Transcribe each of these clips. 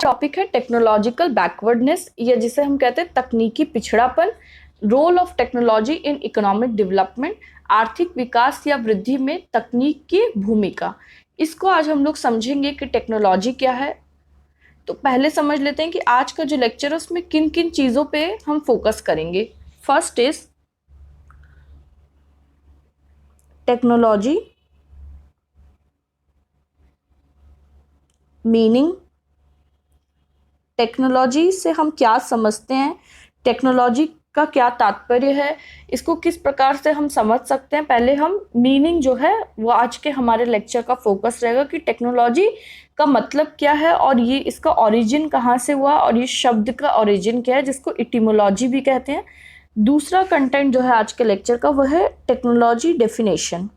Topic है technological backwardness, या जिसे हम कहते हैं तकनीकी पिछड़ापन। Role of technology in economic development, आर्थिक विकास या वृद्धि में तकनीक की भूमिका। इसको आज हम लोग समझेंगे कि टेक्नोलॉजी क्या है। तो पहले समझ लेते हैं कि आज का जो लेक्चर है उसमें किन किन चीज़ों पे हम फोकस करेंगे। First is technology meaning. Technology से हम क्या समझते हैं, टेक्नोलॉजी का क्या तात्पर्य है, इसको किस प्रकार से हम समझ सकते हैं। पहले हम मीनिंग जो है वो आज के हमारे लेक्चर का फोकस रहेगा कि टेक्नोलॉजी का मतलब क्या है और ये इसका ओरिजिन कहाँ से हुआ और ये शब्द का ओरिजिन क्या है, जिसको इटिमोलॉजी भी कहते हैं। दूसरा कंटेंट जो है आज के लेक्चर का वह है टेक्नोलॉजी डेफिनेशन।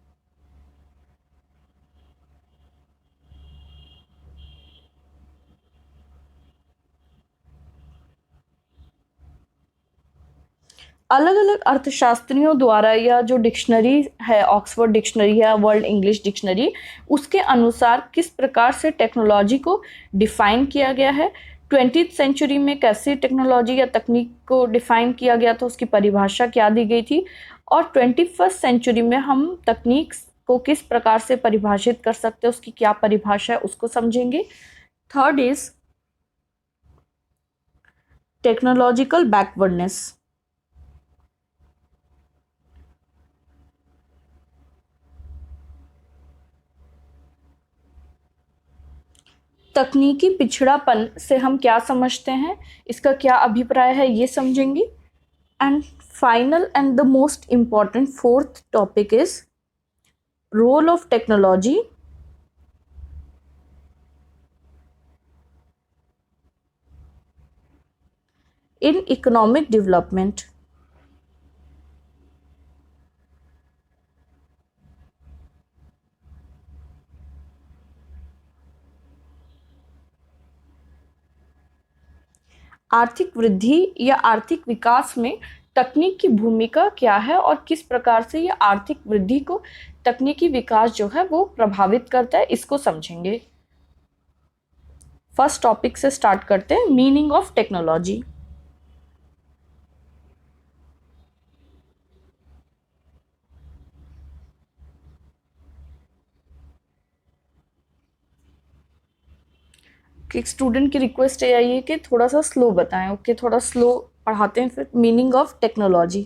अलग अलग अर्थशास्त्रियों द्वारा या जो डिक्शनरी है, ऑक्सफोर्ड डिक्शनरी है, वर्ल्ड इंग्लिश डिक्शनरी, उसके अनुसार किस प्रकार से टेक्नोलॉजी को डिफाइन किया गया है। 20th सेंचुरी में कैसे टेक्नोलॉजी या तकनीक को डिफाइन किया गया था, उसकी परिभाषा क्या दी गई थी, और 21st सेंचुरी में हम तकनीक को किस प्रकार से परिभाषित कर सकते हैं, उसकी क्या परिभाषा है, उसको समझेंगे। Third is technological backwardness. तकनीकी पिछड़ापन से हम क्या समझते हैं, इसका क्या अभिप्राय है, ये समझेंगे। And final and the most important fourth topic is role of technology in economic development. आर्थिक वृद्धि या आर्थिक विकास में तकनीक की भूमिका क्या है और किस प्रकार से ये आर्थिक वृद्धि को तकनीकी विकास जो है वो प्रभावित करता है, इसको समझेंगे। फर्स्ट टॉपिक से स्टार्ट करते हैं, मीनिंग ऑफ टेक्नोलॉजी। एक स्टूडेंट की रिक्वेस्ट है ये कि थोड़ा सा स्लो बताएं। ओके, थोड़ा स्लो पढ़ाते हैं फिर। Meaning of technology.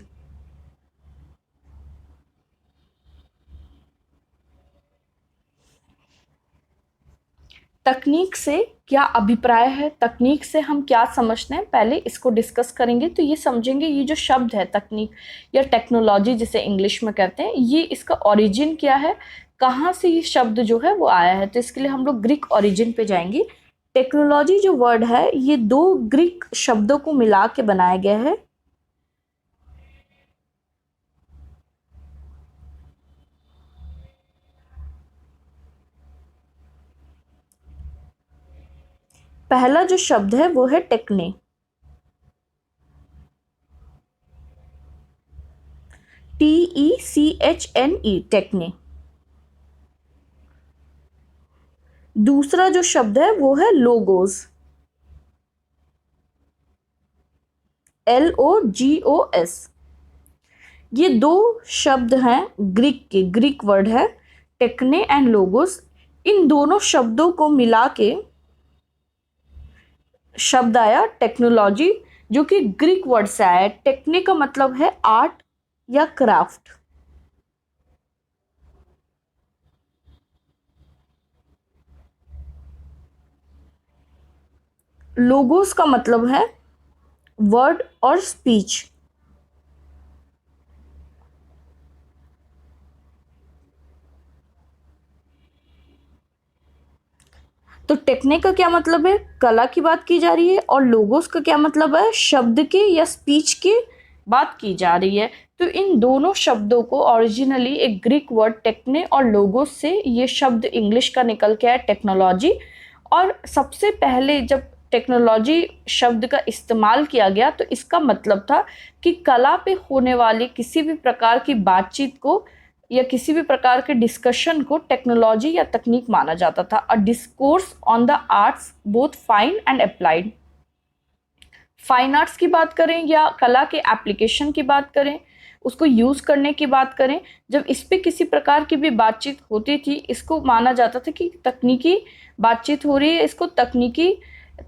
तकनीक से क्या अभिप्राय है, तकनीक से हम क्या समझते हैं, पहले इसको डिस्कस करेंगे। तो ये समझेंगे ये जो शब्द है तकनीक या टेक्नोलॉजी जिसे इंग्लिश में कहते हैं, ये इसका ओरिजिन क्या है, कहाँ से ये शब्द जो है वो आया है। तो इसके लिए हम लोग ग्रीक ओरिजिन पे जाएंगे। टेक्नोलॉजी जो वर्ड है ये दो ग्रीक शब्दों को मिला के बनाया गया है। पहला जो शब्द है वो है टेक्ने, TECHNE, टेक्ने। दूसरा जो शब्द है वो है लोगोस, LOGOS। ये दो शब्द हैं ग्रीक के, ग्रीक वर्ड है टेक्ने एंड लोगोस। इन दोनों शब्दों को मिला के शब्द आया टेक्नोलॉजी, जो कि ग्रीक वर्ड से आया है। टेक्ने का मतलब है आर्ट या क्राफ्ट। लोगोस का मतलब है वर्ड और स्पीच। तो टेक्ने का क्या मतलब है, कला की बात की जा रही है, और लोगोस का क्या मतलब है, शब्द के या स्पीच की बात की जा रही है। तो इन दोनों शब्दों को ओरिजिनली एक ग्रीक वर्ड टेक्ने और लोगोस से ये शब्द इंग्लिश का निकल के आया टेक्नोलॉजी। और सबसे पहले जब टेक्नोलॉजी शब्द का इस्तेमाल किया गया तो इसका मतलब था कि कला पे होने वाली किसी भी प्रकार की बातचीत को या किसी भी प्रकार के डिस्कशन को टेक्नोलॉजी या तकनीक माना जाता था। अ discourse on the arts both fine and applied. Fine arts की बात करें या कला के एप्लीकेशन की बात करें, उसको यूज करने की बात करें, जब इस पे किसी प्रकार की भी बातचीत होती थी, इसको माना जाता था कि तकनीकी बातचीत हो रही है, इसको तकनीकी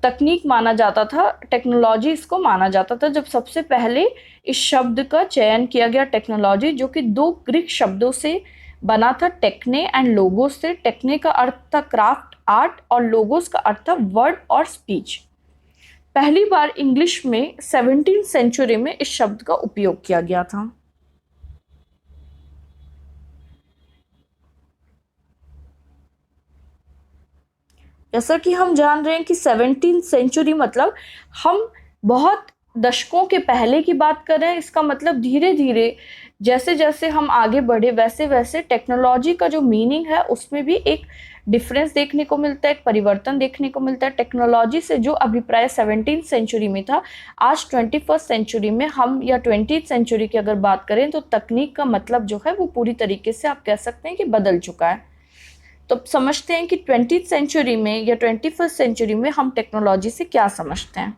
तकनीक माना जाता था, टेक्नोलॉजी इसको माना जाता था। जब सबसे पहले इस शब्द का चयन किया गया टेक्नोलॉजी, जो कि दो ग्रीक शब्दों से बना था, टेक्ने एंड लोगोस से। टेक्ने का अर्थ था क्राफ्ट आर्ट और लोगोस का अर्थ था वर्ड और स्पीच। पहली बार इंग्लिश में 17th सेंचुरी में इस शब्द का उपयोग किया गया था। जैसा कि हम जान रहे हैं कि 17th सेंचुरी मतलब हम बहुत दशकों के पहले की बात कर रहे हैं। इसका मतलब धीरे धीरे जैसे जैसे हम आगे बढ़े वैसे वैसे टेक्नोलॉजी का जो मीनिंग है उसमें भी एक डिफरेंस देखने को मिलता है, एक परिवर्तन देखने को मिलता है। टेक्नोलॉजी से जो अभिप्राय 17th सेंचुरी में था, आज 21st सेंचुरी में हम या 20th सेंचुरी की अगर बात करें तो तकनीक का मतलब जो है वो पूरी तरीके से आप कह सकते हैं कि बदल चुका है। तो समझते हैं कि 20th सेंचुरी में या 21st सेंचुरी में हम टेक्नोलॉजी से क्या समझते हैं।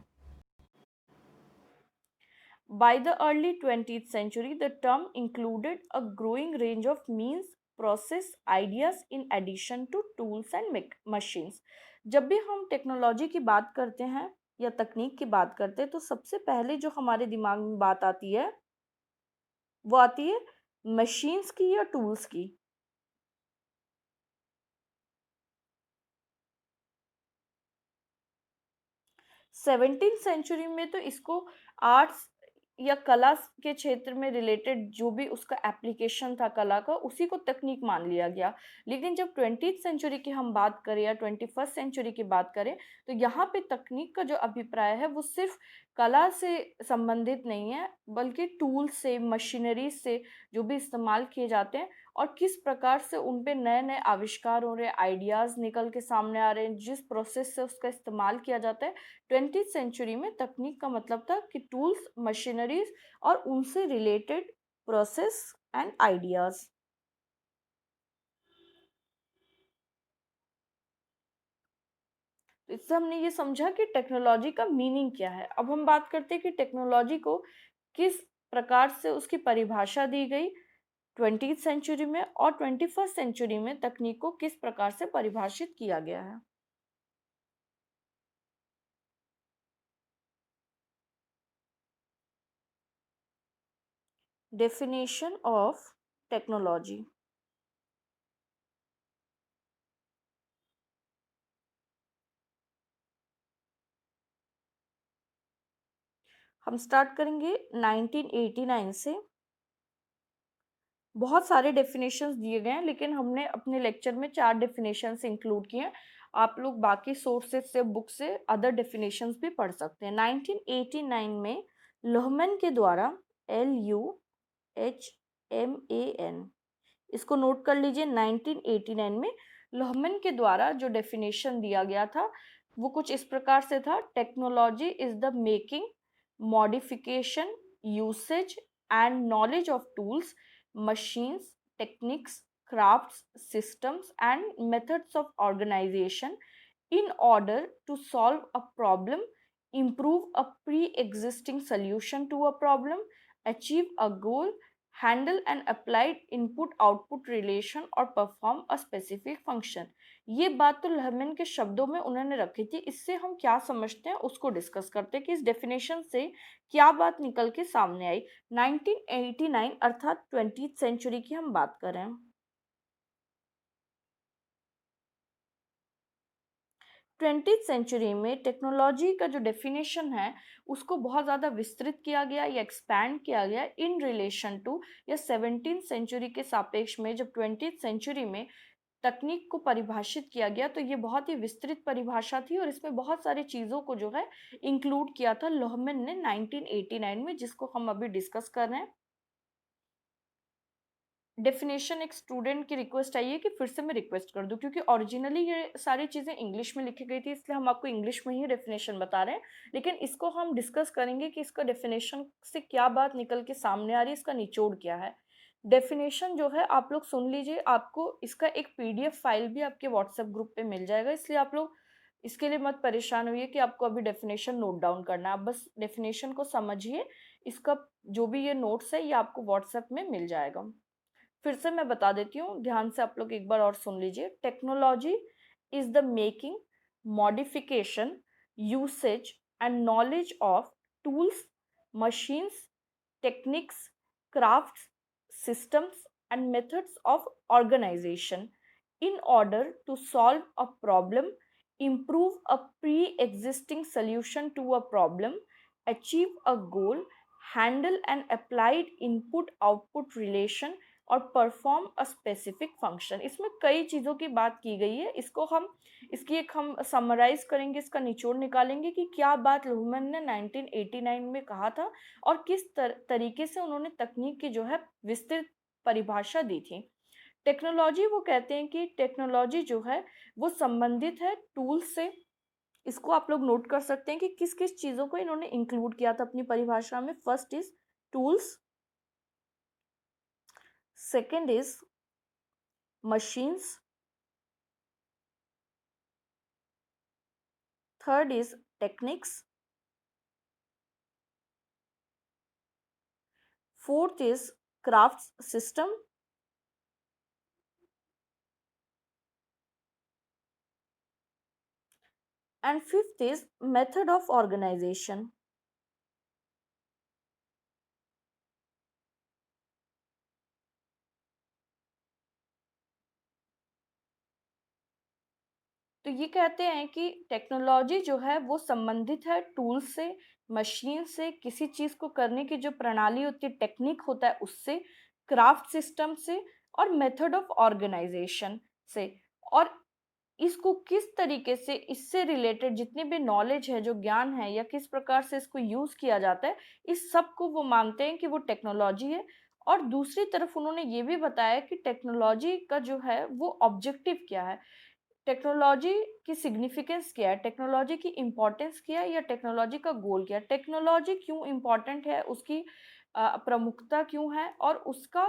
By the early 20th century, the term included a growing range of means, process, ideas in addition to tools and machines. जब भी हम टेक्नोलॉजी की बात करते हैं या तकनीक की बात करते हैं तो सबसे पहले जो हमारे दिमाग में बात आती है वो आती है मशीन्स की या टूल्स की। 17th सेंचुरी में तो इसको आर्ट्स या कला के क्षेत्र में रिलेटेड जो भी उसका एप्लीकेशन था कला का, उसी को तकनीक मान लिया गया। लेकिन जब 20th सेंचुरी की हम बात करें या 21st सेंचुरी की बात करें तो यहाँ पे तकनीक का जो अभिप्राय है वो सिर्फ कला से संबंधित नहीं है, बल्कि टूल से, मशीनरी से जो भी इस्तेमाल किए जाते हैं और किस प्रकार से उन पे नए नए आविष्कार हो रहे हैं, आइडियाज़ निकल के सामने आ रहे हैं, जिस प्रोसेस से उसका इस्तेमाल किया जाता है। 20th सेंचुरी में तकनीक का मतलब था कि टूल्स, मशीनरीज और उनसे रिलेटेड प्रोसेस एंड आइडियाज। तो इससे हमने ये समझा कि टेक्नोलॉजी का मीनिंग क्या है। अब हम बात करते हैं कि टेक्नोलॉजी को किस प्रकार से उसकी परिभाषा दी गई 20th सेंचुरी में और 21st सेंचुरी में तकनीक को किस प्रकार से परिभाषित किया गया है। Definition of technology. हम स्टार्ट करेंगे 1989 से। बहुत सारे डेफिनेशंस दिए गए हैं लेकिन हमने अपने लेक्चर में 4 डेफिनेशंस इंक्लूड किए हैं। आप लोग बाकी सोर्सेज से, बुक से अदर डेफिनेशंस भी पढ़ सकते हैं। 1989 में लोहमैन के द्वारा LUHMAN, इसको नोट कर लीजिए। 1989 में लोहमैन के द्वारा जो डेफिनेशन दिया गया था वो कुछ इस प्रकार से था: technology is the making, modification, usage and knowledge of tools, machines, techniques, crafts, systems, and methods of organization in order to solve a problem, improve a pre-existing solution to a problem, achieve a goal, handle an applied input-output relation or perform a specific function। ये बात तो लहमन के शब्दों में उन्होंने रखी थी। इससे हम क्या समझते हैं उसको डिस्कस करते हैं कि इस डेफिनेशन से क्या बात निकल के सामने आई। 1989 अर्थात 20th सेंचुरी की हम बात कर रहे हैं। 20th सेंचुरी में टेक्नोलॉजी का जो डेफिनेशन है उसको बहुत ज़्यादा विस्तृत किया गया या एक्सपैंड किया गया इन रिलेशन टू या 17th सेंचुरी के सापेक्ष में। जब 20th सेंचुरी में तकनीक को परिभाषित किया गया तो ये बहुत ही विस्तृत परिभाषा थी और इसमें बहुत सारी चीज़ों को जो है इंक्लूड किया था लोहमैन ने 1989 में, जिसको हम अभी डिस्कस कर रहे हैं। डेफिनेशन एक स्टूडेंट की रिक्वेस्ट आई है कि फिर से मैं रिक्वेस्ट कर दूं, क्योंकि ओरिजिनली ये सारी चीज़ें इंग्लिश में लिखी गई थी, इसलिए हम आपको इंग्लिश में ही डेफिनेशन बता रहे हैं। लेकिन इसको हम डिस्कस करेंगे कि इसका डेफिनेशन से क्या बात निकल के सामने आ रही है, इसका निचोड़ क्या है। डेफिनेशन जो है आप लोग सुन लीजिए, आपको इसका एक पीडीएफ फाइल भी आपके व्हाट्सएप ग्रुप पे मिल जाएगा, इसलिए आप लोग इसके लिए मत परेशान होइए कि आपको अभी डेफिनेशन नोट डाउन करना है। आप बस डेफिनेशन को समझिए, इसका जो भी ये नोट्स है ये आपको व्हाट्सएप में मिल जाएगा। फिर से मैं बता देती हूँ, ध्यान से आप लोग एक बार और सुन लीजिए। Technology is the making, modification, usage and knowledge of tools, machines, techniques, crafts, systems, and methods of organization in order to solve a problem, improve a pre existing solution to a problem, achieve a goal, handle an applied input output relation और perform a specific function. इसमें कई चीज़ों की बात की गई है, इसको हम इसकी एक हम समराइज करेंगे, इसका निचोड़ निकालेंगे कि क्या बात लुहमन ने 1989 में कहा था और किस तरीके से उन्होंने तकनीक की जो है विस्तृत परिभाषा दी थी। टेक्नोलॉजी, वो कहते हैं कि टेक्नोलॉजी जो है वो संबंधित है टूल से। इसको आप लोग नोट कर सकते हैं कि किस किस चीज़ों को इन्होंने इंक्लूड किया था अपनी परिभाषा में। First is tools, second is machines, third is techniques, fourth is crafts system, and fifth is method of organization. तो ये कहते हैं कि टेक्नोलॉजी जो है वो संबंधित है टूल से, मशीन से, किसी चीज़ को करने की जो प्रणाली होती है, टेक्निक होता है उससे, क्राफ्ट सिस्टम से और मेथड ऑफ ऑर्गेनाइजेशन से। और इसको किस तरीके से, इससे रिलेटेड जितनी भी नॉलेज है, जो ज्ञान है, या किस प्रकार से इसको यूज़ किया जाता है, इस सब को वो मानते हैं कि वो टेक्नोलॉजी है। और दूसरी तरफ उन्होंने ये भी बताया कि टेक्नोलॉजी का जो है वो ऑब्जेक्टिव क्या है, टेक्नोलॉजी की सिग्निफिकेंस क्या है, टेक्नोलॉजी की इम्पोर्टेंस क्या है, या टेक्नोलॉजी का गोल क्या है, टेक्नोलॉजी क्यों इम्पोर्टेंट है, उसकी प्रमुखता क्यों है, और उसका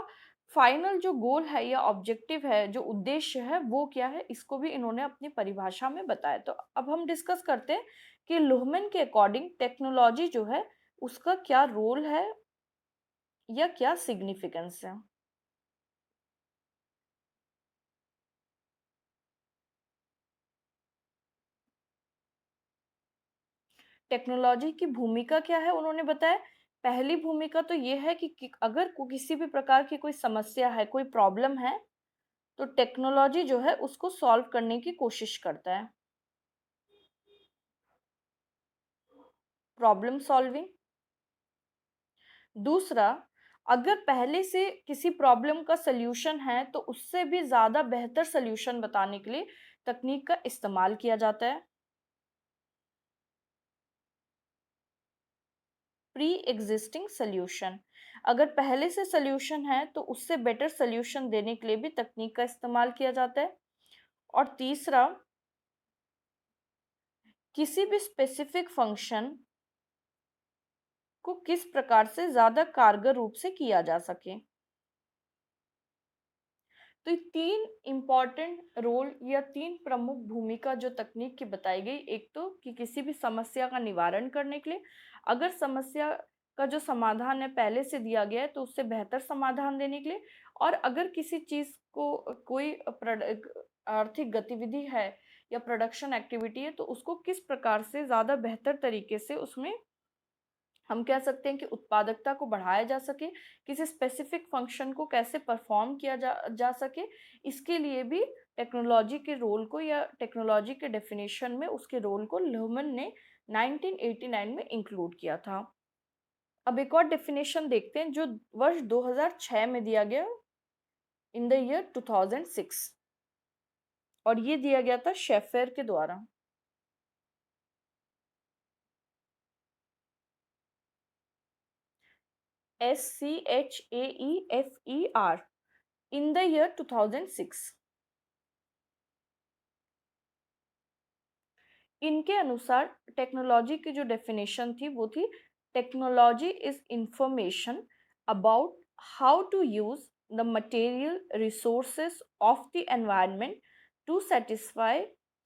फाइनल जो गोल है या ऑब्जेक्टिव है, जो उद्देश्य है वो क्या है, इसको भी इन्होंने अपनी परिभाषा में बताया। तो अब हम डिस्कस करते हैं कि लुहमन के अकॉर्डिंग टेक्नोलॉजी जो है उसका क्या रोल है या क्या सिग्निफिकेंस है। टेक्नोलॉजी की भूमिका क्या है उन्होंने बताया। पहली भूमिका तो ये है कि अगर किसी भी प्रकार की कोई समस्या है, कोई प्रॉब्लम है, तो टेक्नोलॉजी जो है उसको सॉल्व करने की कोशिश करता है। Problem solving. दूसरा, अगर पहले से किसी प्रॉब्लम का सल्यूशन है तो उससे भी ज़्यादा बेहतर सल्यूशन बताने के लिए तकनीक का इस्तेमाल किया जाता है। प्री एग्जिस्टिंग सल्यूशन, अगर पहले से सल्यूशन है तो उससे बेटर सल्यूशन देने के लिए भी तकनीक का इस्तेमाल किया जाता है। और तीसरा, किसी भी स्पेसिफिक फंक्शन को किस प्रकार से ज़्यादा कारगर रूप से किया जा सके। तो ये तीन इम्पॉर्टेंट रोल या तीन प्रमुख भूमिका जो तकनीक की बताई गई, एक तो कि किसी भी समस्या का निवारण करने के लिए, अगर समस्या का जो समाधान है पहले से दिया गया है तो उससे बेहतर समाधान देने के लिए, और अगर किसी चीज़ को कोई आर्थिक गतिविधि है या प्रोडक्शन एक्टिविटी है तो उसको किस प्रकार से ज़्यादा बेहतर तरीके से उसमें हम कह सकते हैं कि उत्पादकता को बढ़ाया जा सके, किसी स्पेसिफिक फंक्शन को कैसे परफॉर्म किया जा सके, इसके लिए भी टेक्नोलॉजी के रोल को या टेक्नोलॉजी के डेफिनेशन में उसके रोल को ल्यूमन ने 1989 में इंक्लूड किया था। अब एक और डेफिनेशन देखते हैं जो वर्ष 2006 में दिया गया, इन द ईयर 2006, और ये दिया गया था शेफर के द्वारा। SCHAEFER, in the year 2006। इनके अनुसार टेक्नोलॉजी की जो डेफिनेशन थी वो थी, technology is information about how to use the material resources of the environment to satisfy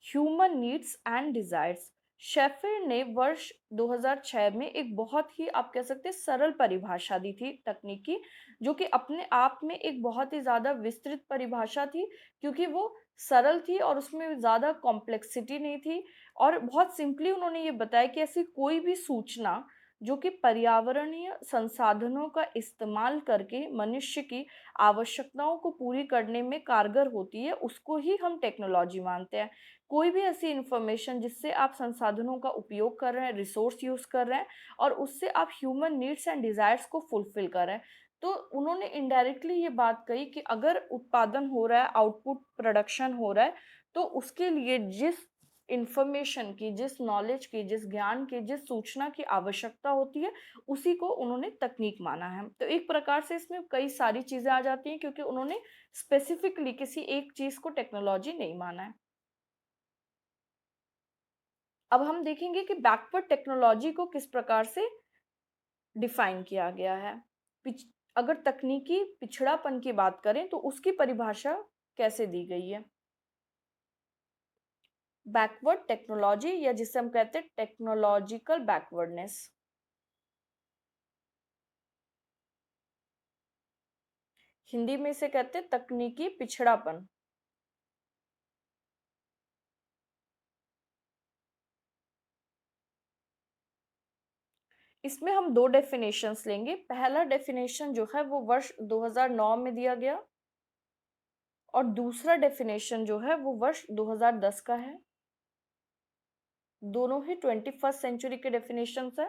human needs and desires। शेफर ने वर्ष 2006 में एक बहुत ही आप कह सकते हैं सरल परिभाषा दी थी तकनीक की, जो कि अपने आप में एक बहुत ही ज़्यादा विस्तृत परिभाषा थी, क्योंकि वो सरल थी और उसमें ज़्यादा कॉम्प्लेक्सिटी नहीं थी। और बहुत सिंपली उन्होंने ये बताया कि ऐसी कोई भी सूचना जो कि पर्यावरणीय संसाधनों का इस्तेमाल करके मनुष्य की आवश्यकताओं को पूरी करने में कारगर होती है, उसको ही हम टेक्नोलॉजी मानते हैं। कोई भी ऐसी इंफॉर्मेशन जिससे आप संसाधनों का उपयोग कर रहे हैं, रिसोर्स यूज कर रहे हैं और उससे आप ह्यूमन नीड्स एंड डिजायर्स को फुलफिल कर रहे हैं। तो उन्होंने इनडायरेक्टली ये बात कही कि अगर उत्पादन हो रहा है, आउटपुट प्रोडक्शन हो रहा है, तो उसके लिए जिस इंफॉर्मेशन की, जिस नॉलेज की, जिस ज्ञान की, जिस सूचना की आवश्यकता होती है, उसी को उन्होंने तकनीक माना है। तो एक प्रकार से इसमें कई सारी चीजें आ जाती हैं, क्योंकि उन्होंने स्पेसिफिकली किसी एक चीज को टेक्नोलॉजी नहीं माना है। अब हम देखेंगे कि बैकवर्ड टेक्नोलॉजी को किस प्रकार से डिफाइन किया गया है। अगर तकनीकी पिछड़ापन की बात करें तो उसकी परिभाषा कैसे दी गई है। बैकवर्ड टेक्नोलॉजी, या जिसे हम कहते हैं टेक्नोलॉजिकल बैकवर्डनेस, हिंदी में इसे कहते हैं तकनीकी पिछड़ापन। इसमें हम दो डेफिनेशंस लेंगे। पहला डेफिनेशन जो है वो वर्ष 2009 में दिया गया, और दूसरा डेफिनेशन जो है वो वर्ष 2010 का है। दोनों ही 21st सेंचुरी के डेफिनेशंस है।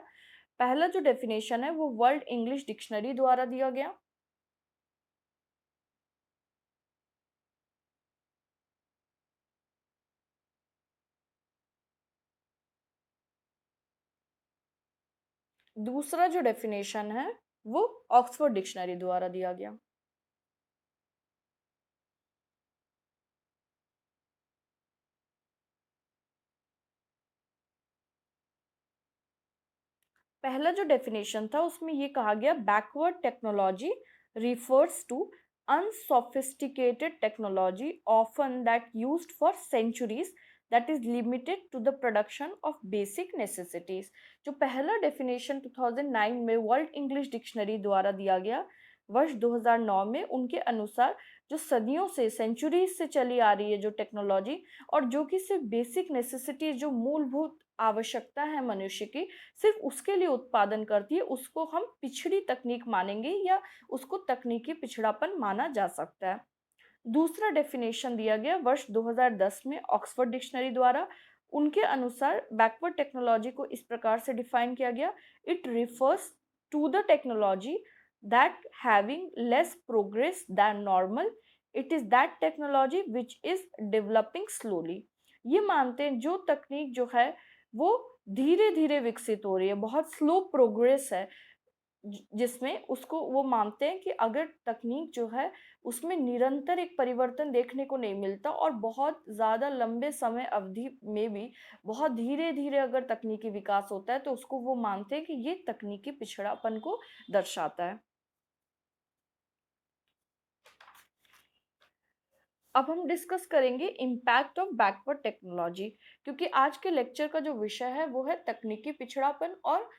पहला जो डेफिनेशन है वो वर्ल्ड इंग्लिश डिक्शनरी द्वारा दिया गया। दूसरा जो डेफिनेशन है वो ऑक्सफोर्ड डिक्शनरी द्वारा दिया गया। पहला जो डेफिनेशन था उसमें ये कहा गया, backward technology refers to unsophisticated technology often that used for centuries that is limited to the production of basic necessities। जो पहला डेफिनेशन 2009 में वर्ल्ड इंग्लिश डिक्शनरी द्वारा दिया गया वर्ष 2009 में, उनके अनुसार जो सदियों से, सेंचुरीज से चली आ रही है जो टेक्नोलॉजी, और जो कि सिर्फ बेसिक नेसेसिटी, जो मूलभूत आवश्यकता है मनुष्य की, सिर्फ उसके लिए उत्पादन करती है, उसको हम पिछड़ी तकनीक मानेंगे या उसको तकनीकी पिछड़ापन माना जा सकता है। दूसरा डेफिनेशन दिया गया वर्ष 2010 में ऑक्सफोर्ड डिक्शनरी द्वारा। उनके अनुसार बैकवर्ड टेक्नोलॉजी को इस प्रकार से डिफाइन किया गया, it refers to the technology that having less progress than normal, it is that technology which is developing slowly. ये मानते हैं जो तकनीक जो है वो धीरे धीरे विकसित हो रही है, बहुत स्लो प्रोग्रेस है, जिसमें उसको वो मानते हैं कि अगर तकनीक जो है उसमें निरंतर एक परिवर्तन देखने को नहीं मिलता और बहुत ज़्यादा लंबे समय अवधि में भी बहुत धीरे धीरे अगर तकनीकी विकास होता है, तो उसको वो मानते हैं कि ये तकनीकी पिछड़ापन को दर्शाता है। अब हम डिस्कस करेंगे इम्पैक्ट ऑफ बैकवर्ड टेक्नोलॉजी, क्योंकि आज के लेक्चर का जो विषय है वो है तकनीकी पिछड़ापन और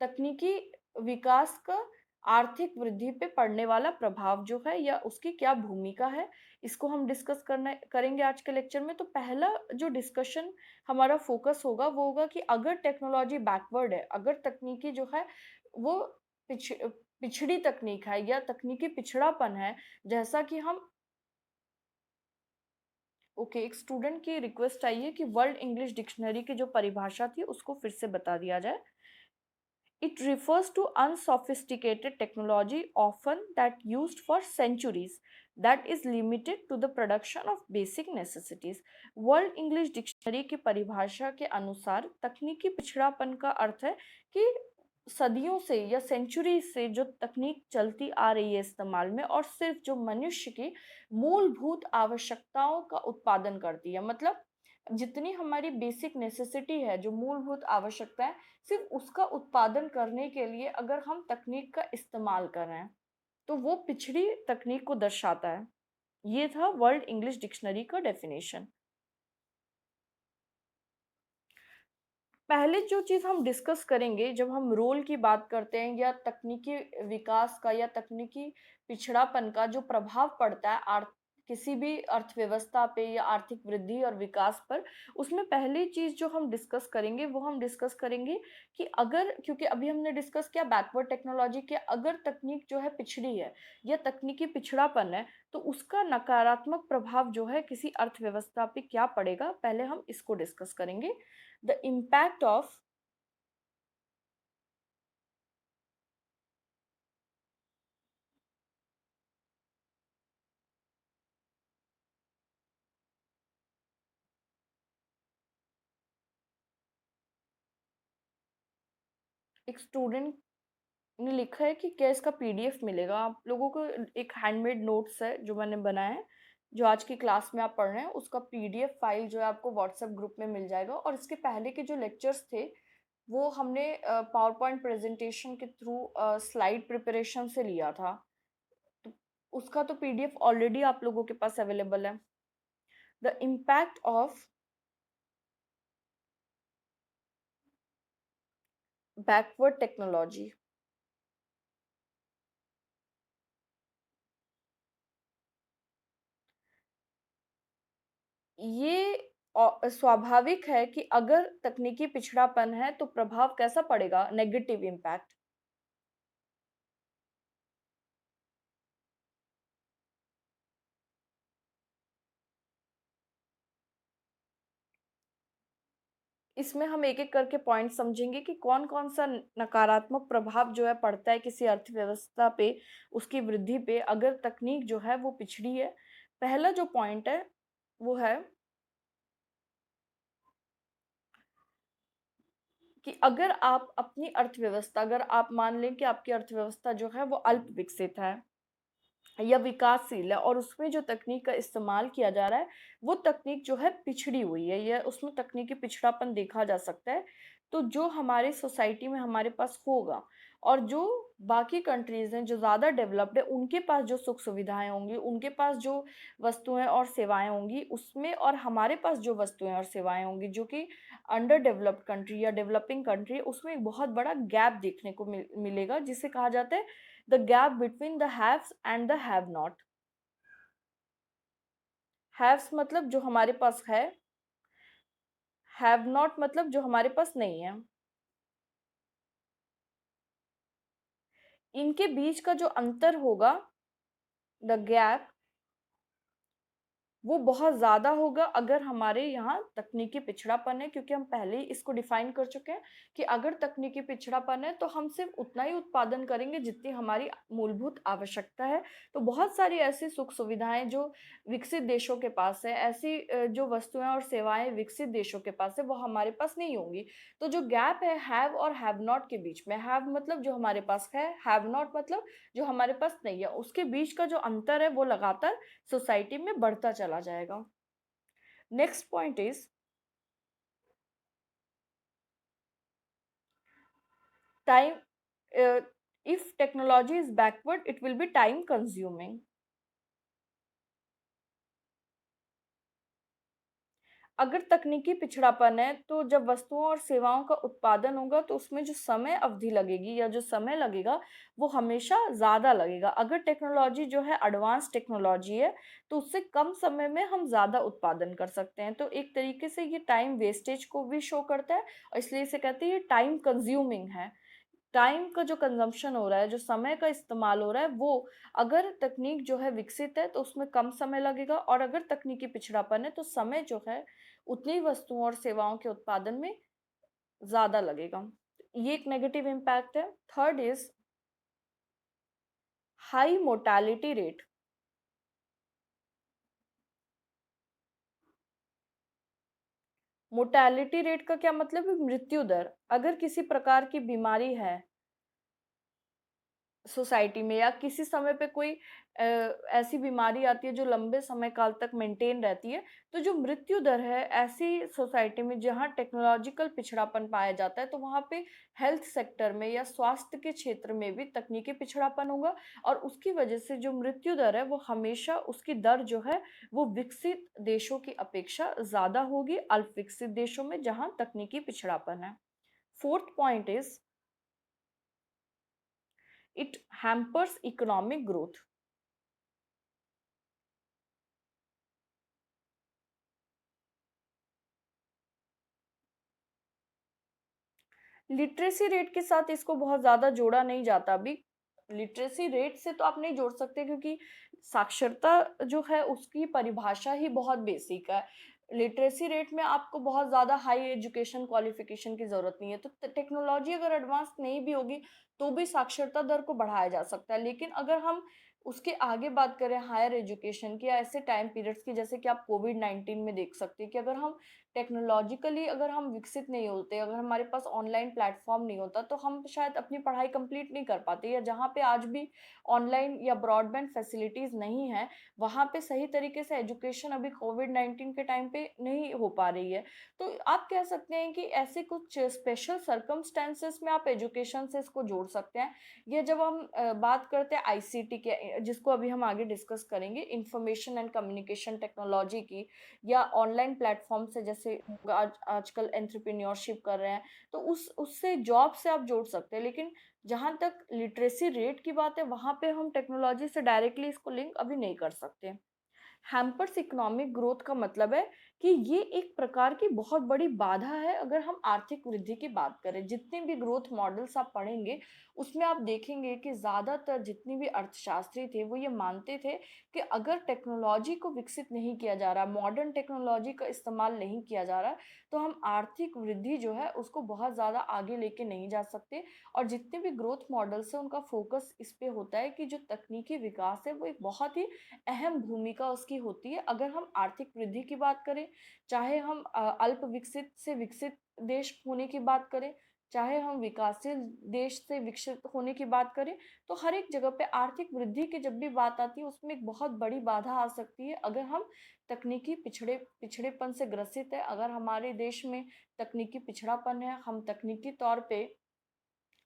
तकनीकी विकास का आर्थिक वृद्धि पे पड़ने वाला प्रभाव जो है या उसकी क्या भूमिका है, इसको हम डिस्कस करना करेंगे आज के लेक्चर में। तो पहला जो डिस्कशन हमारा फोकस होगा वो होगा कि अगर टेक्नोलॉजी बैकवर्ड है, अगर तकनीकी जो है वो पिछड़ी तकनीक है या तकनीकी पिछड़ापन है, जैसा कि हम एक स्टूडेंट की रिक्वेस्ट आई है कि वर्ल्ड इंग्लिश डिक्शनरी की जो परिभाषा थी उसको फिर से बता दिया जाए। It refers to unsophisticated technology often that used for centuries that is limited to the production of basic necessities। World English dictionary की परिभाषा के अनुसार तकनीकी पिछड़ापन का अर्थ है कि सदियों से या सेंचुरी से जो तकनीक चलती आ रही है इस्तेमाल में, और सिर्फ जो मनुष्य की मूलभूत आवश्यकताओं का उत्पादन करती है, मतलब जितनी हमारी बेसिक नेसेसिटी है, जो मूलभूत आवश्यकता है, सिर्फ उसका उत्पादन करने के लिए अगर हम तकनीक का इस्तेमाल कर रहे हैं, तो वो पिछड़ी तकनीक को दर्शाता है। ये था वर्ल्ड इंग्लिश डिक्शनरी का डेफिनेशन। पहले जो चीज़ हम डिस्कस करेंगे जब हम रोल की बात करते हैं या तकनीकी विकास का या तकनीकी पिछड़ापन का जो प्रभाव पड़ता है किसी भी अर्थव्यवस्था पे या आर्थिक वृद्धि और विकास पर, उसमें पहली चीज़ जो हम डिस्कस करेंगे वो हम डिस्कस करेंगे कि अगर, क्योंकि अभी हमने डिस्कस किया बैकवर्ड टेक्नोलॉजी के, अगर तकनीक जो है पिछड़ी है या तकनीकी पिछड़ापन है तो उसका नकारात्मक प्रभाव जो है किसी अर्थव्यवस्था पे क्या पड़ेगा, पहले हम इसको डिस्कस करेंगे। The impact of एक स्टूडेंट ने लिखा है कि क्या इसका पीडीएफ मिलेगा आप लोगों को। एक हैंडमेड नोट्स है जो मैंने बनाया है, जो आज की क्लास में आप पढ़ रहे हैं, उसका पीडीएफ फाइल जो है आपको व्हाट्सएप ग्रुप में मिल जाएगा। और इसके पहले के जो लेक्चर्स थे वो हमने पावर पॉइंट प्रेजेंटेशन के थ्रू स्लाइड प्रिपरेशन से लिया था, तो उसका तो पीडीएफ ऑलरेडी आप लोगों के पास अवेलेबल है। The impact of backward technology, ये स्वाभाविक है कि अगर तकनीकी पिछड़ापन है तो प्रभाव कैसा पड़ेगा, नेगेटिव इम्पैक्ट। इसमें हम एक एक करके पॉइंट समझेंगे कि कौन कौन सा नकारात्मक प्रभाव जो है पड़ता है किसी अर्थव्यवस्था पे, उसकी वृद्धि पे, अगर तकनीक जो है वो पिछड़ी है। पहला जो पॉइंट है वो है कि अगर आप अपनी अर्थव्यवस्था, अगर आप मान लें कि आपकी अर्थव्यवस्था जो है वो अल्प विकसित है या विकासशील है और उसमें जो तकनीक का इस्तेमाल किया जा रहा है वो तकनीक जो है पिछड़ी हुई है या उसमें तकनीकी पिछड़ापन देखा जा सकता है, तो जो हमारी सोसाइटी में हमारे पास होगा और जो बाकी कंट्रीज हैं जो ज़्यादा डेवलप्ड है उनके पास जो सुख सुविधाएं होंगी, उनके पास जो वस्तुएं और सेवाएं होंगी उसमें, और हमारे पास जो वस्तुएं और सेवाएं होंगी जो कि अंडर डेवलप्ड कंट्री या डेवलपिंग कंट्री है, उसमें एक बहुत बड़ा गैप देखने को मिलेगा, जिसे कहा जाता है the gap between the haves and the have not. Haves मतलब जो हमारे पास है, हैव नॉट मतलब जो हमारे पास नहीं है। इनके बीच का जो अंतर होगा, द गैप, वो बहुत ज़्यादा होगा अगर हमारे यहाँ तकनीकी पिछड़ापन है, क्योंकि हम पहले ही इसको डिफाइन कर चुके हैं कि अगर तकनीकी पिछड़ापन है तो हम सिर्फ उतना ही उत्पादन करेंगे जितनी हमारी मूलभूत आवश्यकता है। तो बहुत सारी ऐसी सुख सुविधाएं जो विकसित देशों के पास है, ऐसी जो वस्तुएं और सेवाएं विकसित देशों के पास है वो हमारे पास नहीं होंगी। तो जो गैप है हैव और हैव नॉट के बीच में, हैव मतलब जो हमारे पास है, हैव नॉट मतलब जो हमारे पास नहीं है, उसके बीच का जो अंतर है वो लगातार सोसाइटी में बढ़ता चला जाएगा। Next point is time, if technology is backward it will be time consuming. अगर तकनीकी पिछड़ापन है तो जब वस्तुओं और सेवाओं का उत्पादन होगा तो उसमें जो समय अवधि लगेगी या जो समय लगेगा वो हमेशा ज़्यादा लगेगा। अगर टेक्नोलॉजी जो है एडवांस टेक्नोलॉजी है तो उससे कम समय में हम ज़्यादा उत्पादन कर सकते हैं, तो एक तरीके से ये टाइम वेस्टेज को भी शो करता है और इसलिए इसे कहते हैं ये टाइम कंज्यूमिंग है। टाइम का जो कंजम्पशन हो रहा है, जो समय का इस्तेमाल हो रहा है, वो अगर तकनीक जो है विकसित है तो उसमें कम समय लगेगा और अगर तकनीकी पिछड़ापन है तो समय जो है उतनी वस्तुओं और सेवाओं के उत्पादन में ज़्यादा लगेगा। ये एक नेगेटिव इम्पैक्ट है। Third is high mortality rate. Mortality rate का क्या मतलब है? मृत्यु दर। अगर किसी प्रकार की बीमारी है, सोसाइटी में या किसी समय पे कोई ऐसी बीमारी आती है जो लंबे समय काल तक मेंटेन रहती है, तो जो मृत्यु दर है ऐसी सोसाइटी में जहाँ टेक्नोलॉजिकल पिछड़ापन पाया जाता है, तो वहाँ पे हेल्थ सेक्टर में या स्वास्थ्य के क्षेत्र में भी तकनीकी पिछड़ापन होगा और उसकी वजह से जो मृत्यु दर है वो हमेशा उसकी दर जो है वो विकसित देशों की अपेक्षा ज़्यादा होगी अल्प विकसित देशों में जहाँ तकनीकी पिछड़ापन है। Fourth point is it hampers economic growth. Literacy rate के साथ इसको बहुत ज़्यादा जोड़ा नहीं जाता अभी। लिटरेसी रेट से तो आप नहीं जोड़ सकते क्योंकि साक्षरता जो है उसकी परिभाषा ही बहुत बेसिक है। लिटरेसी रेट में आपको बहुत ज़्यादा हाई एजुकेशन क्वालिफिकेशन की ज़रूरत नहीं है। तो टेक्नोलॉजी अगर एडवांस नहीं भी होगी तो भी साक्षरता दर को बढ़ाया जा सकता है। लेकिन अगर हम उसके आगे बात करें हायर एजुकेशन की या ऐसे टाइम पीरियड्स की जैसे कि आप कोविड-19 में देख सकते हैं कि अगर हम टेक्नोलॉजिकली अगर हम विकसित नहीं होते, अगर हमारे पास ऑनलाइन प्लेटफ़ॉर्म नहीं होता, तो हम शायद अपनी पढ़ाई कंप्लीट नहीं कर पाते या जहाँ पे आज भी ऑनलाइन या ब्रॉडबैंड फैसिलिटीज़ नहीं है, वहाँ पे सही तरीके से एजुकेशन अभी कोविड-19 के टाइम पे नहीं हो पा रही है। तो आप कह सकते हैं कि ऐसे कुछ स्पेशल सर्कमस्टेंसेस में आप एजुकेशन से इसको जोड़ सकते हैं। ये जब हम बात करते हैं आईसीटी के जिसको अभी हम आगे डिस्कस करेंगे, इंफॉर्मेशन एंड कम्युनिकेशन टेक्नोलॉजी की या ऑनलाइन प्लेटफॉर्म से जैसे लोग आजकल एंटरप्रेन्योरशिप कर रहे हैं तो उस उससे जॉब से आप जोड़ सकते हैं। लेकिन जहाँ तक लिटरेसी रेट की बात है वहाँ पे हम टेक्नोलॉजी से डायरेक्टली इसको लिंक अभी नहीं कर सकते। हैम्पर्स इकोनॉमिक ग्रोथ का मतलब है कि ये एक प्रकार की बहुत बड़ी बाधा है अगर हम आर्थिक वृद्धि की बात करें। जितने भी ग्रोथ मॉडल्स आप पढ़ेंगे उसमें आप देखेंगे कि ज़्यादातर जितनी भी अर्थशास्त्री थे वो ये मानते थे कि अगर टेक्नोलॉजी को विकसित नहीं किया जा रहा, मॉडर्न टेक्नोलॉजी का इस्तेमाल नहीं किया जा रहा, तो हम आर्थिक वृद्धि जो है उसको बहुत ज़्यादा आगे लेके नहीं जा सकते। और जितने भी ग्रोथ मॉडल्स हैं उनका फोकस इस पे होता है कि जो तकनीकी विकास है वो एक बहुत ही अहम भूमिका उसकी होती है। अगर हम आर्थिक वृद्धि की बात करें, चाहे हम अल्प विकसित से विकसित देश होने की बात करें, चाहे हम विकासशील देश से विकसित होने की बात करें, तो हर एक जगह पे आर्थिक वृद्धि की जब भी बात आती है उसमें एक बहुत बड़ी बाधा आ सकती है अगर हम तकनीकी पिछड़ेपन से ग्रसित है, अगर हमारे देश में तकनीकी पिछड़ापन है, हम तकनीकी तौर पे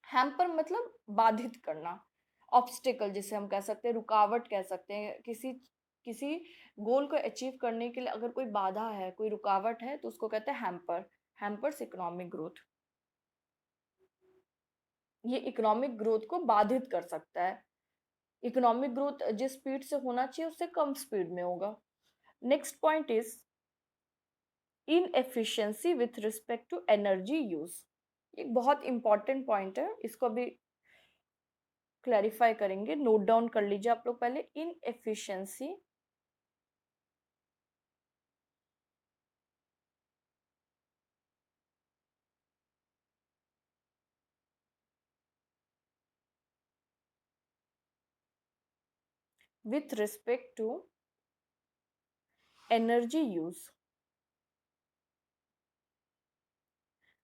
हैम्पर मतलब बाधित करना, ऑब्स्टिकल जिसे हम कह सकते हैं, रुकावट कह सकते हैं। किसी किसी गोल को अचीव करने के लिए अगर कोई बाधा है, कोई रुकावट है तो उसको कहते हैं हैम्पर। Hampers economic growth. ये इकोनॉमिक ग्रोथ को बाधित कर सकता है। इकोनॉमिक ग्रोथ जिस स्पीड से होना चाहिए उससे कम स्पीड में होगा। Next point is inefficiency with respect to energy use. एक बहुत इंपॉर्टेंट पॉइंट है, इसको अभी क्लैरिफाई करेंगे। नोट डाउन कर लीजिए आप लोग पहले। Inefficiency with respect to energy use.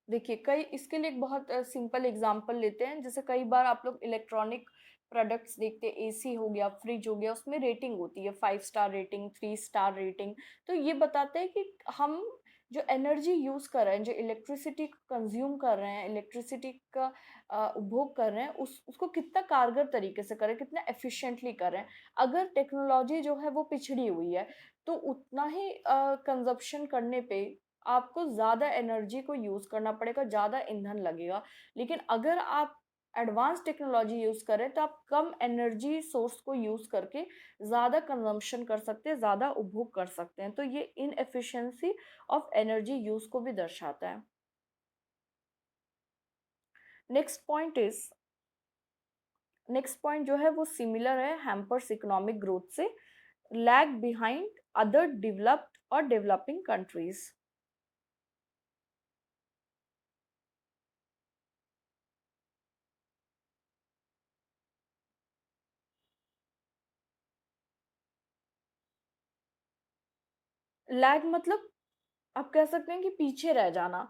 देखिए कई इसके लिए एक बहुत सिंपल एग्जांपल लेते हैं। जैसे कई बार आप लोग इलेक्ट्रॉनिक प्रोडक्ट्स देखते हैं, एसी हो गया, फ्रिज हो गया, उसमें रेटिंग होती है 5 स्टार रेटिंग, 3 स्टार रेटिंग। तो ये बताते हैं कि हम जो एनर्जी यूज कर रहे हैं, जो इलेक्ट्रिसिटी कंज्यूम कर रहे हैं, इलेक्ट्रिसिटी का उपभोग कर रहे हैं, उसको कितना कारगर तरीके से कर रहे हैं, कितना एफिशिएंटली कर रहे हैं। अगर टेक्नोलॉजी जो है वो पिछड़ी हुई है तो उतना ही कंजप्शन करने पे आपको ज़्यादा एनर्जी को यूज़ करना पड़ेगा, ज़्यादा ईंधन लगेगा। लेकिन अगर आप एडवांस टेक्नोलॉजी यूज़ करें तो आप कम एनर्जी सोर्स को यूज़ करके ज़्यादा कंजम्पशन कर सकते हैं, ज़्यादा उपभोग कर सकते हैं। तो ये इनएफिशिएंसी ऑफ एनर्जी यूज़ को भी दर्शाता है। Next point is next point जो है वो सिमिलर है हैम्पर्स इकोनॉमिक ग्रोथ से, लैग बिहाइंड अदर डेवलप्ड और डेवलपिंग कंट्रीज। लैग मतलब आप कह सकते हैं कि पीछे रह जाना।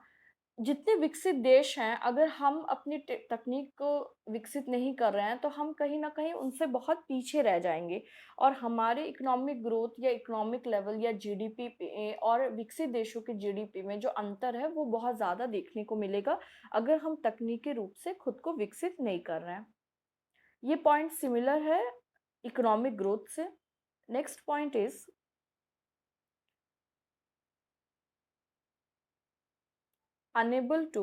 जितने विकसित देश हैं, अगर हम अपनी तकनीक को विकसित नहीं कर रहे हैं, तो हम कहीं ना कहीं उनसे बहुत पीछे रह जाएंगे। और हमारे इकोनॉमिक ग्रोथ या इकोनॉमिक लेवल या जीडीपी पे और विकसित देशों के जीडीपी में जो अंतर है वो बहुत ज़्यादा देखने को मिलेगा, अगर हम तकनीकी रूप से खुद को विकसित नहीं कर रहे हैं। ये पॉइंट सिमिलर है इकोनॉमिक ग्रोथ से। Next point is unable to.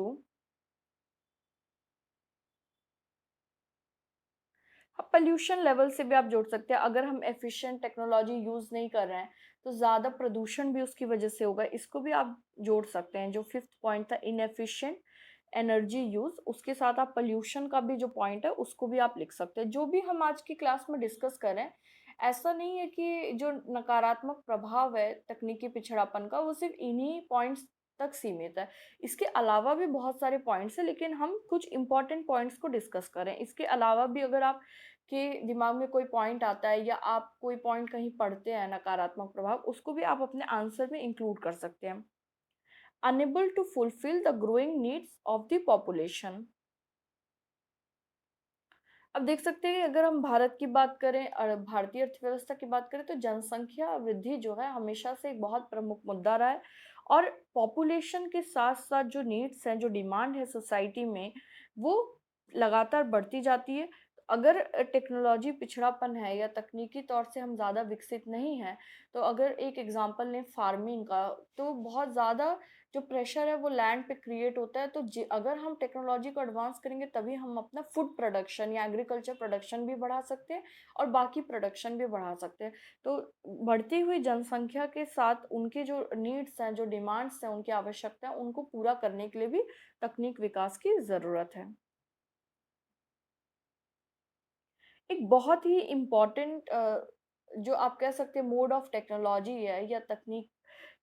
अब पोल्यूशन लेवल से भी आप जोड़ सकते हैं, अगर हम एफिशिएंट टेक्नोलॉजी यूज़ नहीं कर रहे हैं तो ज़्यादा प्रदूषण भी उसकी वजह से होगा, इसको भी आप जोड़ सकते हैं। जो फिफ्थ पॉइंट था इनएफिशिएंट एनर्जी यूज़, उसके साथ आप पोल्यूशन का भी जो पॉइंट है उसको भी आप लिख सकते हैं। जो भी हम आज की क्लास में डिस्कस करें, ऐसा नहीं है कि जो नकारात्मक प्रभाव है तकनीकी पिछड़ापन का वो सिर्फ इन्हीं पॉइंट्स तक सीमित है। इसके अलावा भी बहुत सारे पॉइंट्स हैं, लेकिन हम कुछ इंपॉर्टेंट पॉइंट्स को डिस्कस करें। इसके अलावा भी अगर आप के दिमाग में कोई पॉइंट आता है या आप कोई पॉइंट कहीं पढ़ते हैं नकारात्मक प्रभाव, उसको भी आप अपने आंसर में इंक्लूड कर सकते हैं। Unable to fulfil the growing needs of the population. अब देख सकते हैं कि अगर हम भारत की बात करें और भारतीय अर्थव्यवस्था की बात करें, तो जनसंख्या वृद्धि जो है हमेशा से एक बहुत प्रमुख मुद्दा रहा है। और पॉपुलेशन के साथ साथ जो नीड्स हैं, जो डिमांड है सोसाइटी में, वो लगातार बढ़ती जाती है। अगर टेक्नोलॉजी पिछड़ापन है या तकनीकी तौर से हम ज़्यादा विकसित नहीं हैं, तो अगर एक एग्जांपल लें फार्मिंग का, तो बहुत ज़्यादा जो प्रेशर है वो लैंड पे क्रिएट होता है। तो अगर हम टेक्नोलॉजी को एडवांस करेंगे तभी हम अपना फूड प्रोडक्शन या एग्रीकल्चर प्रोडक्शन भी बढ़ा सकते हैं और बाकी प्रोडक्शन भी बढ़ा सकते हैं। तो बढ़ती हुई जनसंख्या के साथ उनके जो नीड्स हैं, जो डिमांड्स हैं, उनकी आवश्यकता है, उनको पूरा करने के लिए भी तकनीक विकास की ज़रूरत है। एक बहुत ही इम्पोर्टेंट जो आप कह सकते हैं मोड ऑफ टेक्नोलॉजी है या तकनीक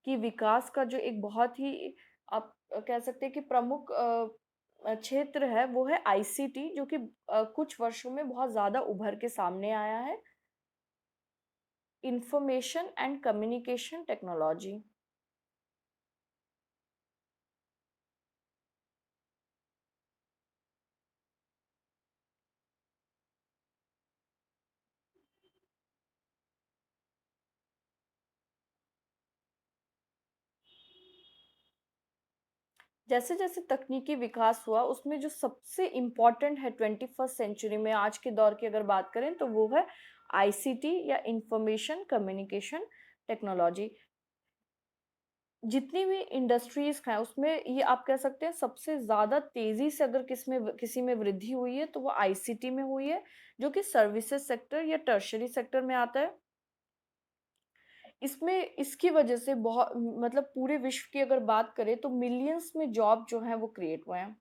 की विकास का जो एक बहुत ही आप कह सकते हैं कि प्रमुख क्षेत्र है, वो है आईसीटी, जो कि कुछ वर्षों में बहुत ज़्यादा उभर के सामने आया है। Information and communication technology. जैसे जैसे तकनीकी विकास हुआ, उसमें जो सबसे इम्पोर्टेंट है 21st सेंचुरी में, आज के दौर की अगर बात करें, तो वो है आईसीटी या इंफॉर्मेशन कम्युनिकेशन टेक्नोलॉजी। जितनी भी इंडस्ट्रीज हैं उसमें ये आप कह सकते हैं सबसे ज़्यादा तेज़ी से अगर किसी में वृद्धि हुई है तो वो आईसीटी में हुई है, जो कि सर्विसेज सेक्टर या टर्शरी सेक्टर में आता है। इसमें इसकी वजह से बहुत मतलब पूरे विश्व की अगर बात करें तो मिलियंस में जॉब जो हैं वो क्रिएट हुए हैं।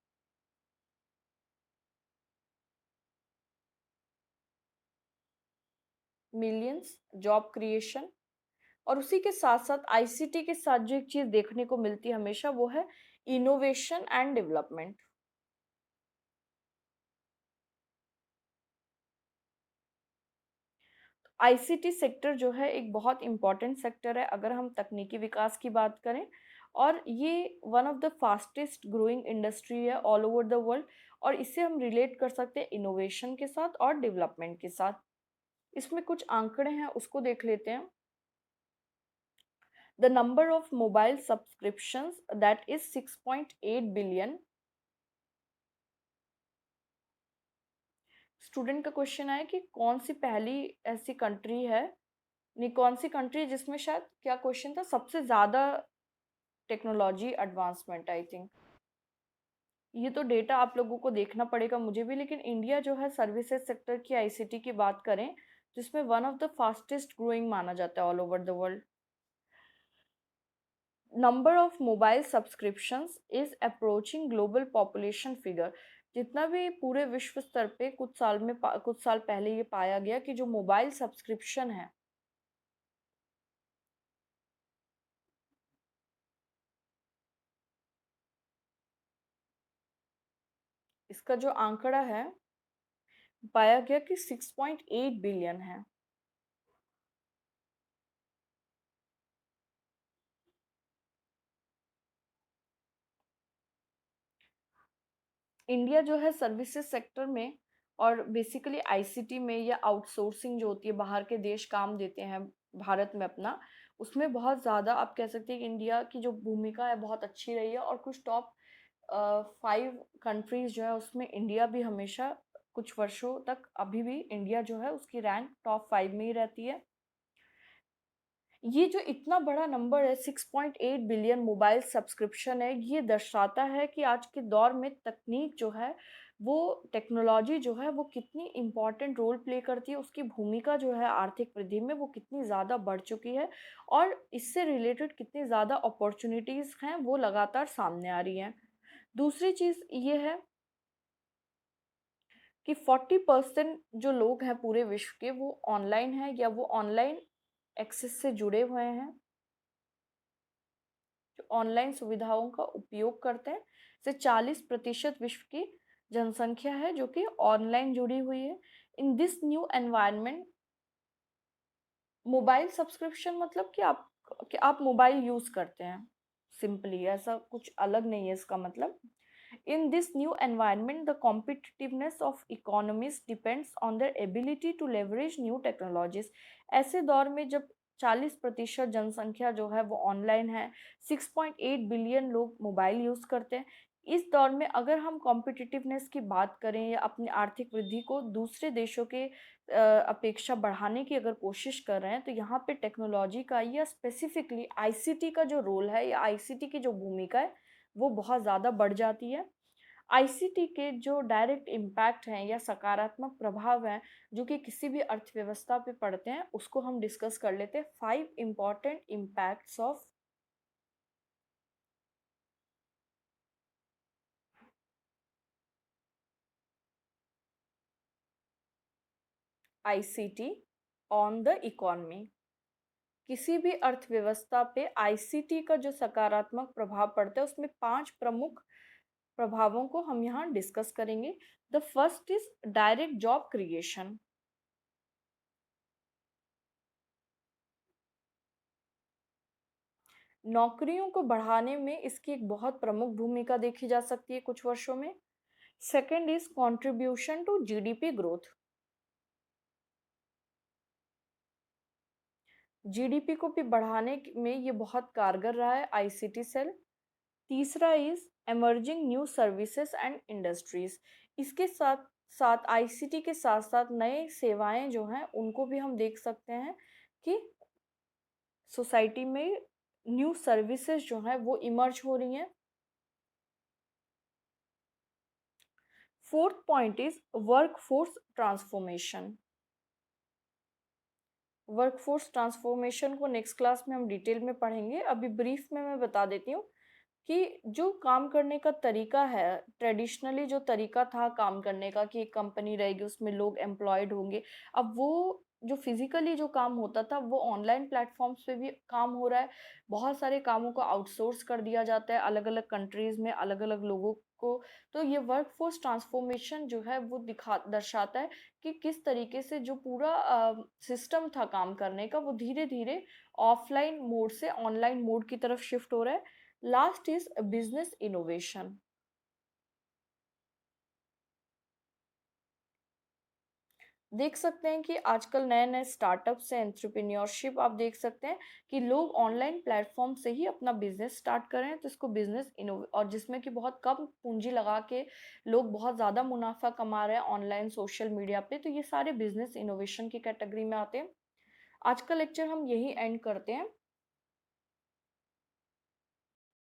Millions job creation. और उसी के साथ साथ आईसीटी के साथ जो एक चीज़ देखने को मिलती है हमेशा, वो है innovation and development. ICT sector जो है एक बहुत इम्पॉर्टेंट सेक्टर है अगर हम तकनीकी विकास की बात करें। और ये one of the fastest growing industry है ऑल ओवर द वर्ल्ड। और इसे हम रिलेट कर सकते हैं इनोवेशन के साथ और डेवलपमेंट के साथ। इसमें कुछ आंकड़े हैं, उसको देख लेते हैं। The number of mobile subscriptions that is 6.8 billion. Student का क्वेश्चन है कि कौन सी पहली ऐसी कंट्री है, नहीं कौन सी कंट्री है जिसमें, शायद क्या क्वेश्चन था, सबसे ज़्यादा टेक्नोलॉजी एडवांसमेंट, आई थिंक। ये तो डेटा आप लोगों को देखना पड़ेगा मुझे भी, लेकिन इंडिया जो है सर्विसेज सेक्टर की आईसीटी की बात करें, जिसमें one of the fastest growing माना जाता है all over the world. Number of mobile subscriptions is approaching global population figure. जितना भी पूरे विश्व स्तर पे कुछ साल पहले ये पाया गया कि जो मोबाइल सब्सक्रिप्शन है, इसका जो आंकड़ा है, पाया गया कि 6.8 बिलियन है। इंडिया जो है सर्विसेज सेक्टर में और बेसिकली आईसीटी में या आउटसोर्सिंग जो होती है, बाहर के देश काम देते हैं भारत में अपना, उसमें बहुत ज़्यादा आप कह सकते हैं कि इंडिया की जो भूमिका है बहुत अच्छी रही है। और कुछ टॉप 5 कंट्रीज़ जो है उसमें इंडिया भी हमेशा कुछ वर्षों तक अभी भी इंडिया जो है उसकी रैंक टॉप 5 में ही रहती है। ये जो इतना बड़ा नंबर है 6.8 बिलियन मोबाइल सब्सक्रिप्शन है, ये दर्शाता है कि आज के दौर में तकनीक जो है वो टेक्नोलॉजी जो है वो कितनी इम्पोर्टेंट रोल प्ले करती है, उसकी भूमिका जो है आर्थिक वृद्धि में वो कितनी ज़्यादा बढ़ चुकी है और इससे रिलेटेड कितनी ज़्यादा अपॉर्चुनिटीज़ हैं वो लगातार सामने आ रही हैं। दूसरी चीज़ ये है कि 40% जो लोग हैं पूरे विश्व के वो ऑनलाइन हैं या वो ऑनलाइन एक्सेस से जुड़े हुए हैं, जो ऑनलाइन सुविधाओं का उपयोग करते हैं। से 40% विश्व की जनसंख्या है जो कि ऑनलाइन जुड़ी हुई है। In this new environment, mobile subscription मतलब कि आप मोबाइल यूज करते हैं, सिंपली ऐसा कुछ अलग नहीं है इसका मतलब। In this new environment, the competitiveness of economies depends on their ability to leverage new technologies. ऐसे दौर में जब 40% जनसंख्या जो है वो ऑनलाइन है, 6.8 बिलियन लोग मोबाइल यूज़ करते हैं। इस दौर में अगर हम कॉम्पिटिटिवनेस की बात करें या अपनी आर्थिक वृद्धि को दूसरे देशों के अपेक्षा बढ़ाने की अगर कोशिश कर रहे हैं, तो यहाँ पे टेक्नोलॉजी का या स्पेसिफिकली आईसीटी का जो रोल है या आईसीटी की जो भूमिका है वो बहुत ज़्यादा बढ़ जाती है। आईसीटी के जो डायरेक्ट इम्पैक्ट हैं या सकारात्मक प्रभाव हैं जो कि किसी भी अर्थव्यवस्था पे पड़ते हैं, उसको हम डिस्कस कर लेते हैं। 5 important impacts of ICT on the economy. किसी भी अर्थव्यवस्था पे आईसीटी का जो सकारात्मक प्रभाव पड़ता है उसमें 5 प्रमुख प्रभावों को हम यहाँ डिस्कस करेंगे। The first is direct job creation. नौकरियों को बढ़ाने में इसकी एक बहुत प्रमुख भूमिका देखी जा सकती है कुछ वर्षों में। Second is contribution to GDP growth. GDP को भी बढ़ाने में ये बहुत कारगर रहा है आईसीटी सेल। तीसरा is emerging new services and industries. इसके साथ साथ आईसीटी के साथ साथ नए सेवाएं जो हैं उनको भी हम देख सकते हैं कि सोसाइटी में न्यू सर्विसेज जो हैं वो इमर्ज हो रही हैं। Fourth point is workforce transformation. Workforce transformation को नेक्स्ट क्लास में हम डिटेल में पढ़ेंगे। अभी ब्रीफ में मैं बता देती हूँ कि जो काम करने का तरीका है, ट्रेडिशनली जो तरीका था काम करने का कि एक कंपनी रहेगी उसमें लोग एम्प्लॉयड होंगे, अब वो जो फिजिकली जो काम होता था वो ऑनलाइन प्लेटफॉर्म्स पे भी काम हो रहा है। बहुत सारे कामों को आउटसोर्स कर दिया जाता है अलग अलग कंट्रीज में अलग अलग लोगों को। तो ये वर्कफोर्स ट्रांसफॉर्मेशन जो है वो दिखा दर्शाता है कि किस तरीके से जो पूरा सिस्टम था काम करने का वो धीरे धीरे ऑफलाइन मोड से ऑनलाइन मोड की तरफ शिफ्ट हो रहा है। Last is business innovation. देख सकते हैं कि आजकल नए नए स्टार्टअप से एंटरप्रेन्योरशिप आप देख सकते हैं कि लोग ऑनलाइन प्लेटफॉर्म से ही अपना बिजनेस स्टार्ट कर रहे हैं, तो इसको बिजनेस इनो और जिसमें कि बहुत कम पूंजी लगा के लोग बहुत ज़्यादा मुनाफा कमा रहे हैं ऑनलाइन सोशल मीडिया पे, तो ये सारे बिजनेस इनोवेशन की कैटेगरी में आते हैं। आज का लेक्चर हम यही एंड करते हैं।